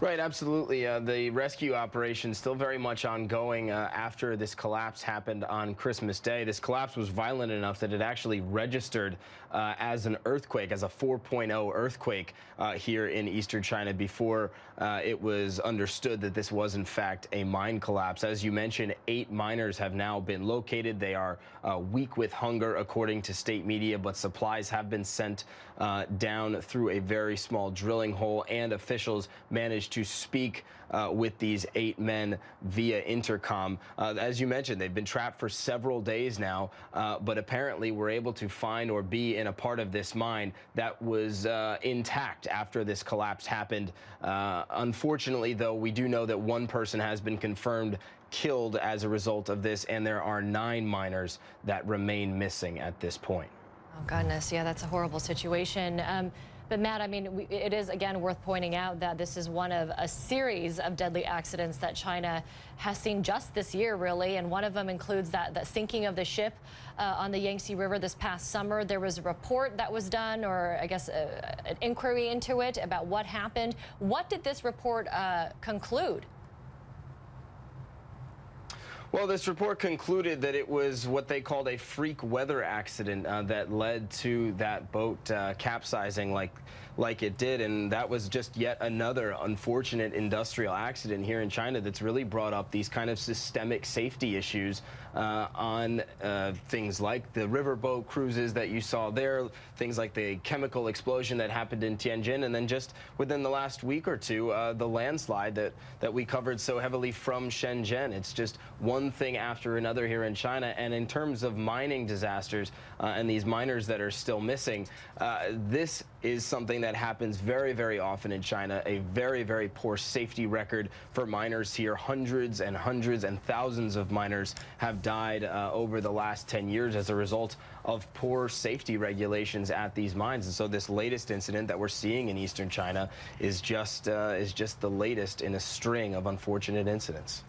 Right, absolutely. The rescue operation still very much ongoing after this collapse happened on Christmas Day. This collapse was violent enough that it actually registered as an earthquake, as a 4.0 earthquake here in eastern China before it was understood that this was in fact a mine collapse. As you mentioned, 8 miners have now been located. They are weak with hunger, according to state media, but supplies have been sent down through a very small drilling hole, and officials managed to speak with these 8 men via intercom. As you mentioned, they've been trapped for several days now, but apparently were able to find or be in a part of this mine that was intact after this collapse happened. Unfortunately, though, we do know that one person has been confirmed killed as a result of this, and there are 9 miners that remain missing at this point. Oh, goodness. Yeah, that's a horrible situation. But Matt, I mean, it is, again, worth pointing out that this is one of a series of deadly accidents that China has seen just this year, really. And one of them includes that sinking of the ship on the Yangtze River this past summer. There was a report that was done, or I guess an inquiry into it about what happened. What did this report conclude? Well, this report concluded that it was what they called a freak weather accident that led to that boat capsizing like it did, and that was just yet another unfortunate industrial accident here in China that's really brought up these kind of systemic safety issues on things like the riverboat cruises that you saw there, things like the chemical explosion that happened in Tianjin, and then just within the last week or two, the landslide that we covered so heavily from Shenzhen. It's just one thing after another here in China. And in terms of mining disasters and these miners that are still missing, this is something that happens very, very often in China. A very, very poor safety record for miners here. Hundreds and hundreds and thousands of miners have died over the last 10 years as a result of poor safety regulations at these mines. And so this latest incident that we're seeing in eastern China is just the latest in a string of unfortunate incidents.